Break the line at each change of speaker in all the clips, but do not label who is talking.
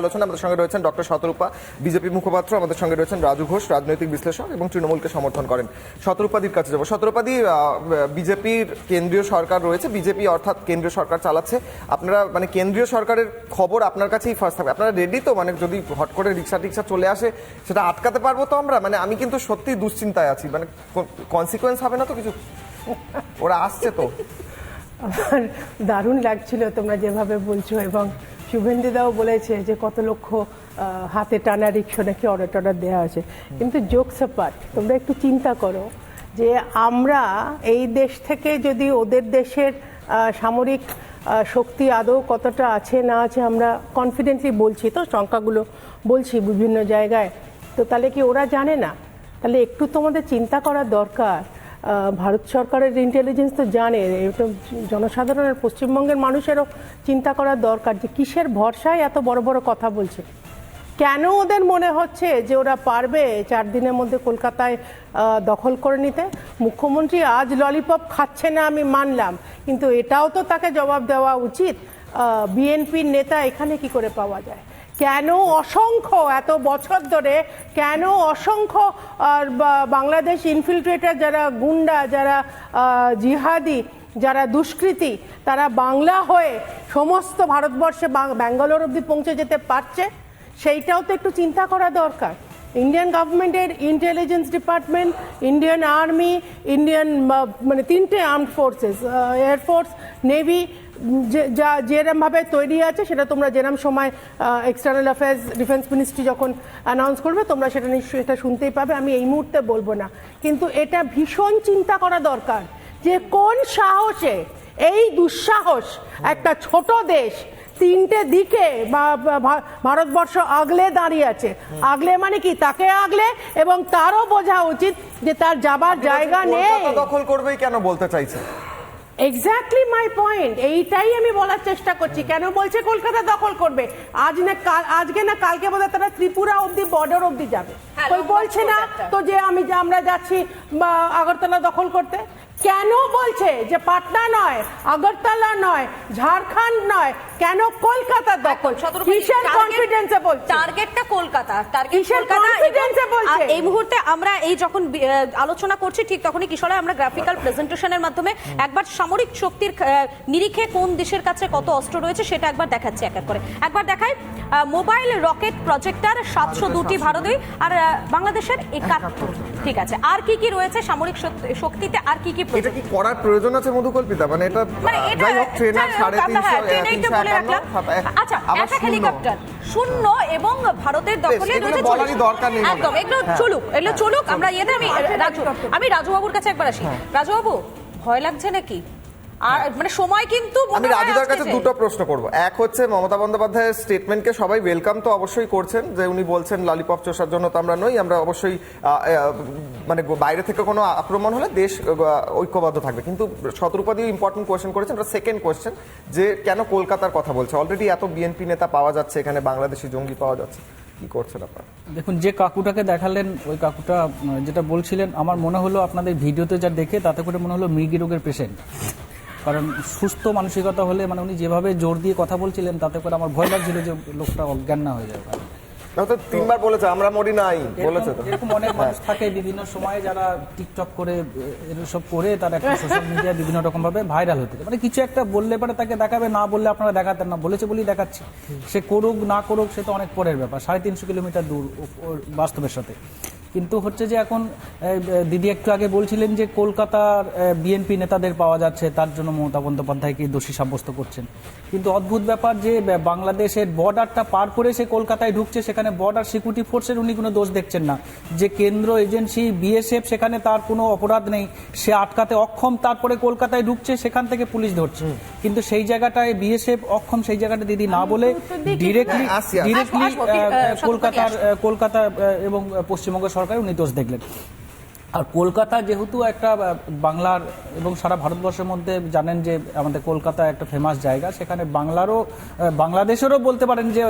আলোচনা আমাদের সঙ্গে রয়েছেন ডক্টর শতরূপা, বিজেপি মুখপাত্র। আমাদের সঙ্গে রয়েছেন রাজু ঘোষ, রাজনৈতিক বিশ্লেষক এবং তৃণমূলকে সমর্থন করেন। শতরূপাদির কাছে যাবো। শতরূপাদি, বিজেপির কেন্দ্রীয় সরকার রয়েছে, বিজেপি অর্থাৎ কেন্দ্রীয় সরকার চালাচ্ছে। আপনারা মানে কেন্দ্রীয় সরকারের খবর আপনার কাছেই ফার্স্ট থাকবে, আপনারা রেডি তো? মানে যদি হট করে রিক্সা চলে আসে সেটা আটকাতে পারবো তো আমরা? মানে আমি কিন্তু সত্যি দুশ্চিন্তায় আছি, মানে কনসিকোয়েন্স হবে না তো কিছু? ওরা আসছে তো।
আমার দারুণ লাগছিল তোমরা যেভাবে বলছো, এবং শুভেন্দুদাও বলেছে যে কত লক্ষ হাতে টানা রিক্সা নাকি অর্ডার দেওয়া আছে। কিন্তু জোকস অ্যাপার্ট, তোমরা একটু চিন্তা করো যে আমরা এই দেশ থেকে যদি ওদের দেশের সামরিক শক্তি আদৌ কতটা আছে না আছে আমরা কনফিডেন্টলি বলছি, তো সংখ্যাগুলো বলছি বিভিন্ন জায়গায়, তো তাহলে কি ওরা জানে না? তাহলে একটু তোমাদের চিন্তা করা দরকার। ভারত সরকারের ইন্টেলিজেন্স তো জানে, এটা জনসাধারণের পশ্চিমবঙ্গের মানুষেরও চিন্তা করা দরকার যে কিসের ভরসায় এত বড় বড় কথা বলছে। কেন ওদের মনে হচ্ছে যে ওরা পারবে 4 দিনের মধ্যে কলকাতায় দখল করে নিতে? মুখ্যমন্ত্রী আজ ললিপপ খাচ্ছে না আমি মানলাম, কিন্তু এটাও তো তাকে জবাব দেওয়া উচিত। বিএনপির নেতা এখানে কি করে পাওয়া যায়? কেন অসংখ্য এত বছর ধরে কেন অসংখ্য বাংলাদেশ ইনফিলট্রেটার, যারা গুন্ডা, যারা জিহাদি, যারা দুষ্কৃতী, তারা বাংলা হয়ে সমস্ত ভারতবর্ষে ব্যাঙ্গালোর অবধি পৌঁছে যেতে পারছে? সেইটাও তো একটু চিন্তা করা দরকার। ইন্ডিয়ান গভর্নমেন্টের intelligence department, Indian army, Indian মানে 3টে আর্মড ফোর্সেস, এয়ারফোর্স, নেভি যা যেরমভাবে তৈরি আছে, সেটা তোমরা যেরম সময় এক্সটার্নাল অ্যাফেয়ার্স ডিফেন্স মিনিস্ট্রি যখন অ্যানাউন্স করবে তোমরা সেটা নিশ্চয়ই এটা শুনতেই পাবে, আমি এই মুহূর্তে বলবো না। কিন্তু এটা ভীষণ চিন্তা করা দরকার যে কোন সাহসে এই দুঃসাহস একটা ছোট দেশ 3টে দিকে ভারতবর্ষ আগলে দাঁড়িয়ে আছে। আগলে মানে কি? তাকে আগলে, এবং তারও বোঝা উচিত যে তার যাবার জায়গা নেই।
দখল করবেই কেন বলতে চাইছে?
এক্স্যাক্টলি মাই পয়েন্ট, এইটাই আমি বলার চেষ্টা করছি। কেন বলছে কলকাতা দখল করবে? আজকে না কালকে বোধহয় তারা ত্রিপুরা অব্দি, বর্ডার অব্দি যাবে। ওই বলছে না তো যে আমরা যাচ্ছি আগরতলা দখল করতে? কেন বলছে যে পাটনা নয়, আগরতলা নয়, ঝাড়খণ্ড নয়, কেন কলকাতা দখল? কিসের কনফিডেন্সে বলছে?
টার্গেটটা কলকাতা, এই মুহূর্তে আমরা এই যখন আলোচনা করছি ঠিক তখনই কিশোরে আমরা গ্রাফিক্যাল প্রেজেন্টেশনের মাধ্যমে একবার সামরিক শক্তির নিরিখে কোন দেশের কাছে কত অস্ত্র রয়েছে সেটা একবার দেখাচ্ছি। এক এক করে একবার দেখাই। মোবাইল রকেট প্রজেক্টর 702টি ভারতীয়, আর বাংলাদেশের 71। ঠিক আছে, আর কি কি রয়েছে সামরিক শক্তিতে? আর কি কি
এটা কি করার প্রয়োজন আছে মধুকল্পিতা? মানে এটা যাই হোক, ট্রেনার 350,
আচ্ছা, একটা হেলিকপ্টার 0 এবং ভারতের দখলে রয়েছে। একদম, এগুলো চলুক আমরা আমি রাজুবাবুর কাছে একবার আসি। রাজুবাবু, ভয় লাগছে নাকি? আর মানে সময় কিন্তু
আমি রাজুদার কাছে দুটো প্রশ্ন করব। এক হচ্ছে, মমতা বন্দ্যোপাধ্যায়ের স্টেটমেন্টকে সবাই ওয়েলকাম তো অবশ্যই করছেন, যে উনি বলছেন ললিপপ চোষার জন্য তো আমরা নই, আমরা অবশ্যই মানে বাইরে থেকে কোনো আক্রমণ হলে দেশ ঐক্যবদ্ধ থাকবে। কিন্তু শতরূপাদি ইম্পর্টেন্ট কোয়েশ্চেন করেছেন, সেকেন্ড কোয়েশ্চেন, যে কেন কলকাতার কথা বলছে? অলরেডি এত বিএনপি নেতা পাওয়া যাচ্ছে এখানে, বাংলাদেশি জঙ্গি পাওয়া যাচ্ছে, কি করছেন আপনারা?
দেখুন, যে কাকুটাকে দেখালেন ওই কাকুটা যেটা বলছিলেন, আমার মনে হলো আপনাদের ভিডিওতে যা দেখে তাতে করে মনে হলো মৃগী রোগের পেশেন্ট। কারণ সুস্থ মানসিকতা হলে, মানে উনি যেভাবে জোর দিয়ে কথা বলছিলেন তাতে করে আমার ভয় লাগছিল যে লোকটা অজ্ঞান না হয়ে যাবে।
3বার বলেছে আমরা মরি নাই বলেছে।
এরকম অনেক মানুষ থাকে বিভিন্ন সময়ে যারা টিকটক করে এসব করে তারা একটা সোশ্যাল মিডিয়ায় বিভিন্ন রকম ভাবে ভাইরাল হতে, মানে কিছু একটা বললে পরে তাকে দেখাবে, না বললে আপনারা দেখাতেন না, বলেছে বলেই দেখাচ্ছি। সে করুক না করুক সে তো অনেক পরের ব্যাপার, 350 কিলোমিটার দূর বাস্তবের সাথে। কিন্তু হচ্ছে যে এখন দিদি একটু আগে বলছিলেন যে কলকাতার বিএনপি নেতাদের পাওয়া যাচ্ছে, তার জন্য মমতা বন্দ্যোপাধ্যায়কে দোষী সাব্যস্ত করছেন। কিন্তু অদ্ভুত ব্যাপার যে বাংলাদেশের বর্ডারটা পার করে সে কলকাতায় ঢুকছে, সেখানে বর্ডার সিকিউরিটি ফোর্সের উনি কোনো দোষ দেখছেন না। যে কেন্দ্র এজেন্সি বিএসএফ, সেখানে তার কোনো অপরাধ নেই, সে আটকাতে অক্ষম, তারপরে কলকাতায় ঢুকছে, সেখান থেকে পুলিশ ধরছে। কিন্তু সেই জায়গাটায় বিএসএফ অক্ষম, সেই জায়গাটা দিদি না বলে ডিরেক্টলি কলকাতা এবং পশ্চিমবঙ্গ সরকার উনি দোষ দেখলেন। আর কলকাতা যেহেতু একটা বাংলার এবং সারা ভারতবর্ষের মধ্যে জানেন যে আমাদের কলকাতা একটা ফেমাস জায়গা, সেখানে বাংলাদেশেরও বলতে পারেন যে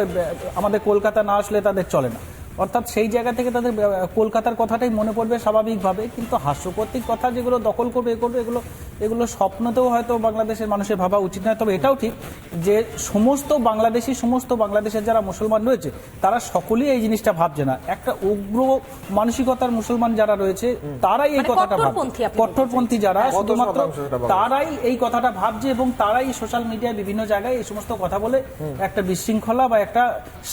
আমাদের কলকাতা না আসলে তাদের চলে না। অর্থাৎ সেই জায়গা থেকে তাদের কলকাতার কথাটাই মনে পড়বে স্বাভাবিকভাবে, কিন্তু হাস্যপ্রতিক কথা যেগুলো দখল করবে এগুলো স্বপ্নতেও হয়তো বাংলাদেশের মানুষের ভাবা উচিত নয়। তবে এটাও ঠিক যে সমস্ত বাংলাদেশের যারা মুসলমান রয়েছে তারা সকলেই এই জিনিসটা ভাবছে না। একটা উগ্র মানসিকতার মুসলমান যারা রয়েছে তারাই এই কথাটা ভাবছে, কট্টরপন্থী যারা শুধুমাত্র তারাই এই কথাটা ভাবছে, এবং তারাই সোশ্যাল মিডিয়ায় বিভিন্ন জায়গায় এই সমস্ত কথা বলে একটা বিশৃঙ্খলা বা একটা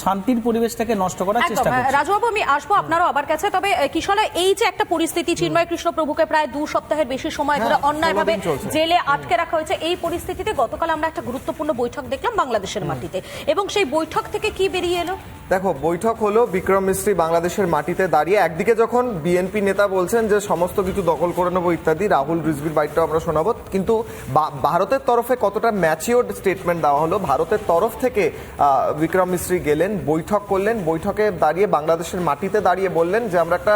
শান্তির পরিবেশটাকে নষ্ট করার চেষ্টা করছে।
রাজুবাবু, আমি আসবো আপনারও আবার কাছে। তবে কিশোরে এই যে একটা পরিস্থিতি, চিন্ময় কৃষ্ণ প্রভুকে প্রায় 2 সপ্তাহের বেশি সময় ধরে অন্যায়ভাবে জেলে আটকে রাখা হয়েছে, এই পরিস্থিতিতে গতকাল আমরা একটা গুরুত্বপূর্ণ বৈঠক দেখলাম বাংলাদেশের মাটিতে, এবং সেই বৈঠক থেকে কি বেরিয়ে এলো?
দেখো, বৈঠক হলো বিক্রম মিস্ত্রি বাংলাদেশের মাটিতে দাঁড়িয়ে একদিকে যখন বিএনপি নেতা বলছেন যে সমস্ত কিছু দখল করে নেবো ইত্যাদি, রাহুল রিজভির বাইটটাও আমরা শোনাবো, কিন্তু ভারতের তরফে কতটা ম্যাচিওর্ড স্টেটমেন্ট দেওয়া হলো। ভারতের তরফ থেকে বিক্রম মিস্ত্রি গেলেন, বৈঠক করলেন, বৈঠকে দাঁড়িয়ে বাংলাদেশের মাটিতে দাঁড়িয়ে বললেন যে আমরা একটা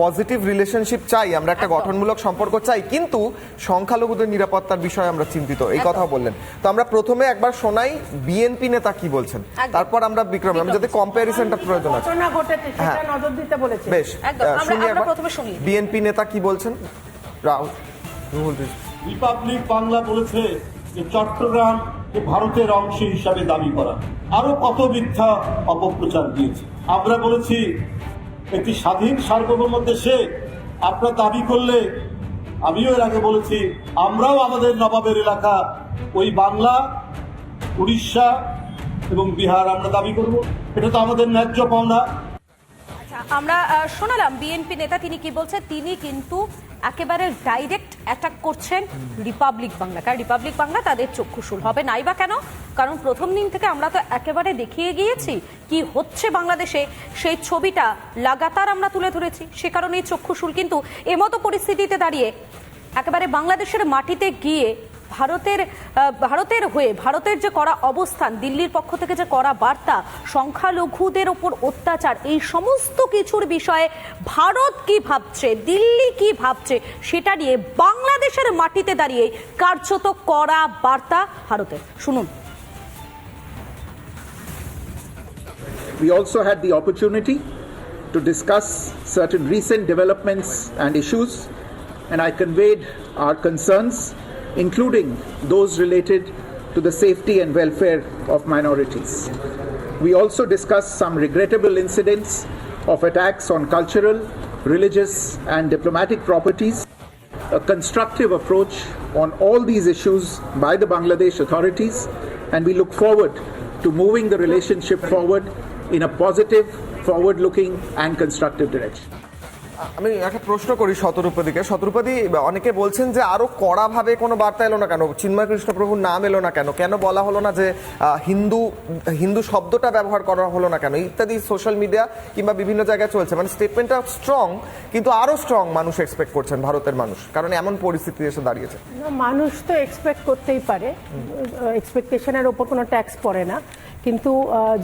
পজিটিভ রিলেশনশিপ চাই, আমরা একটা গঠনমূলক সম্পর্ক চাই, কিন্তু সংখ্যালঘুদের নিরাপত্তার বিষয়ে আমরা চিন্তিত, এই কথা বললেন। তো আমরা প্রথমে একবার শোনাই বিএনপি নেতা কি বলছেন, তারপর আমরা বিক্রম, আমি যদি কম্প্যারিজনটা প্রয়োজন আছে
ঘটনা ঘটেছে সেটা নজর দিতে বলেছে।
বেশ, শুনি
আমরা প্রথমে শুনি
বিএনপি নেতা কি বলছেন। রাহুল
রিপাবলিক বাংলা বলেছে যে চট্টগ্রাম ভারতের অংশ হিসাবে দাবি করা, আরো কত মিথ্যা অপপ্রচার দিয়েছে। আমরা বলেছি একটি স্বাধীন সার্বভৌম দেশে আপনারা দাবি করলে, আমিও এর আগে বলেছি, আমরাও আমাদের নবাবের এলাকা ওই বাংলা, উড়িষ্যা এবং বিহার আমরা দাবি করব, এটা তো আমাদের ন্যায্য পাওনা।
আমরা শোনালাম বিএনপি নেতা তিনি কি বলছেন। তিনি কিন্তু একেবারে ডাইরেক্ট অ্যাটাক করছেন রিপাবলিক বাংলা, কারণ রিপাবলিক বাংলা তাদের চক্ষুশূল হবে নাই বা কেন, কারণ প্রথম দিন থেকে আমরা তো একেবারে দেখিয়ে গিয়েছি কি হচ্ছে বাংলাদেশে, সেই ছবিটা লাগাতার আমরা তুলে ধরেছি, সে কারণেই চক্ষুশূল। কিন্তু এমতো পরিস্থিতিতে দাঁড়িয়ে একেবারে বাংলাদেশের মাটিতে গিয়ে ভারতের হয়ে ভারতের যে করা অবস্থান, দিল্লির পক্ষ থেকে যে করা বার্তা, সংখ্যালঘুদের ওপর অত্যাচার, এই সমস্ত কিছুর বিষয়ে ভারত কি ভাবছে, দিল্লি কি ভাবছে, সেটা নিয়ে বাংলাদেশের মাটিতে দাঁড়িয়ে কার্যত করা বার্তা ভারতের। শুনুন।
We also had the opportunity to discuss certain recent developments and issues, and I conveyed our concerns, including those related to the safety and welfare of minorities. We also discussed some regrettable incidents of attacks on cultural, religious, and diplomatic properties. A constructive approach on all these issues by the Bangladesh authorities, and we look forward to moving the relationship forward in a positive, forward-looking, and constructive direction.
আমি একটা প্রশ্ন করি শতরূপদীকে। শতরূপদী, অনেকে বলছেন যে আরো কড়া ভাবে কোনো বার্তা এলো না কেন, চিন্ময় কৃষ্ণ প্রভুর নাম এলো না কেন, কেন বলা হলো না যে হিন্দু শব্দটা ব্যবহার করা হলো না কেন, ইত্যাদি সোশ্যাল মিডিয়া কিংবা বিভিন্ন জায়গায় চলছে। মানে স্টেটমেন্টটা স্ট্রং, কিন্তু আরো স্ট্রং মানুষ এক্সপেক্ট করছেন, ভারতের মানুষ, কারণ এমন পরিস্থিতি এসে দাঁড়িয়েছে।
মানুষ তো এক্সপেক্ট করতেই পারে, এক্সপেকটেশনের ওপর কোনো ট্যাক্স পড়ে না, কিন্তু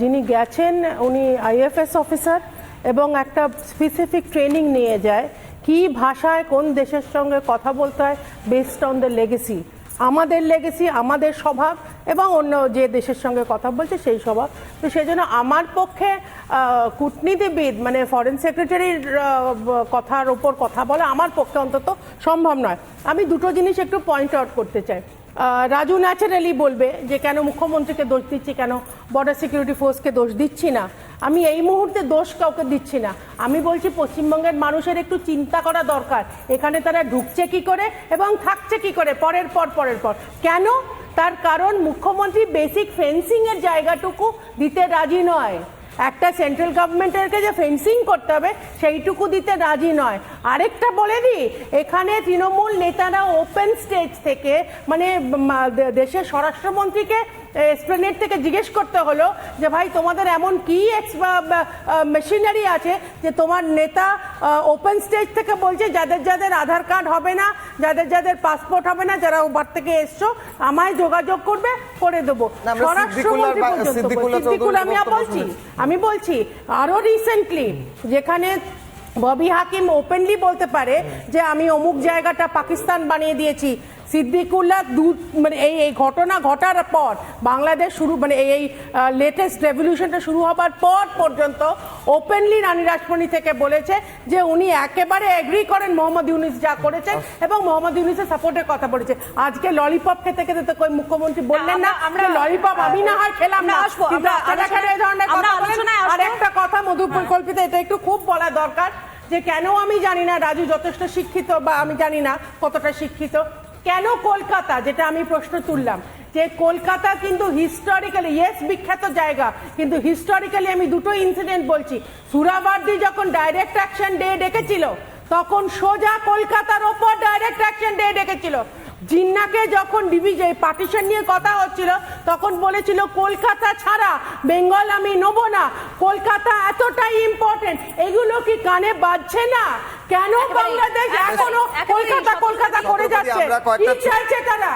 যিনি গেছেন উনি আইএফএস অফিসার এবং একটা স্পেসিফিক ট্রেনিং নিয়ে যায় কি ভাষায় কোন দেশের সঙ্গে কথা বলতে হয়, বেসড অন দ্য লেগেসি, আমাদের স্বভাব এবং অন্য যে দেশের সঙ্গে কথা বলছে সেই স্বভাব। তো সেই জন্য আমার পক্ষে কূটনীতিবিদ মানে ফরেন সেক্রেটারির কথার ওপর কথা বলা আমার পক্ষে অন্তত সম্ভব নয়। আমি দুটো জিনিস একটু পয়েন্ট আউট করতে চাই। রাজু ন্যাচারালি বলবে যে কেন মুখ্যমন্ত্রীকে দোষ দিচ্ছি, কেন বর্ডার সিকিউরিটি ফোর্সকে দোষ দিচ্ছি না। আমি এই মুহূর্তে দোষ কাউকে দিচ্ছি না, আমি বলছি পশ্চিমবঙ্গের মানুষের একটু চিন্তা করা দরকার, এখানে তারা ঢুকছে কি করে এবং থাকছে কি করে পরের পর। কেন? তার কারণ মুখ্যমন্ত্রী বেসিক ফেন্সিং এর জায়গাটুকু দিতে রাজি নয়। একটা সেন্ট্রাল গভর্নমেন্টেরকে যে ফেন্সিং করতে হবে সেইটুকু দিতে রাজি নয়। আরেকটা বলে দিই, এখানে তৃণমূল নেতারা ওপেন স্টেজ থেকে মানে দেশের স্বরাষ্ট্রমন্ত্রীকে এসপ্লেনেড থেকে জিজ্ঞেস করতে হলো যে ভাই তোমাদের এমন কি মেশিনারি আছে যে তোমার নেতা ওপেন স্টেজ থেকে বলছে যাদের আধার কার্ড হবে না, যাদের পাসপোর্ট হবে না, যারা ওবার থেকে এসছো আমায় যোগাযোগ করবে, করে দেবো। স্বরাষ্ট্রমন্ত্রী পর্যন্ত আমি বলছি আরো রিসেন্টলি যেখানে ববি হাকিম ওপেনলি বলতে পারে যে আমি অমুক জায়গাটা পাকিস্তান বানিয়ে দিয়েছি। সিদ্দিকুল্লাহ মানে এই ঘটনা ঘটার পর বাংলাদেশ শুরু মানে এই লেটেস্ট রেভলিউশনটা শুরু হবার পর পর্যন্ত ওপেনলি রানী রাসমণি থেকে বলেছে যে উনি একেবারে এগ্রি করেন মোহাম্মদ ইউনূস যা করেছেন এবং মোহাম্মদ ইউনূসের সাপোর্টের কথা বলেছে। আজকে ললিপপ খেতে খেতে তো কই মুখ্যমন্ত্রী বললেন না আমরা ললিপপ আমি না হয় খেলাম না, কিন্তু আপনারা কেন এই ধরনের কথা বলেন? আর একটা কথা মধুপুর কল্পিতা, এটা একটু খুব বলা দরকার যে কেন আমি জানি না রাজু যথেষ্ট শিক্ষিত বা আমি জানি না কতটা শিক্ষিত, কেন কলকাতা, যেটা আমি প্রশ্ন তুললাম যে কলকাতা কিন্তু হিস্টোরিক্যালি ইয়েস বিখ্যাত জায়গা, কিন্তু হিস্টোরিক্যালি আমি দুটো ইনসিডেন্ট বলছি। সুরাবার্দি যখন ডাইরেক্ট অ্যাকশন ডে ডেকেছিল তখন সোজা কলকাতার ওপর ডাইরেক্ট অ্যাকশন ডে ডেকেছিল। জিন্নাকে যখন পার্টিশন নিয়ে কথা হচ্ছিল তখন বলেছিল কলকাতা ছাড়া বেঙ্গল আমি নেব না, কলকাতা এতটাই ইম্পর্টেন্ট। এগুলো কি কানে বাজছে না? কেন বাংলাদেশ এখনো কলকাতা কলকাতা করে যাচ্ছে? কি চাইছে তারা?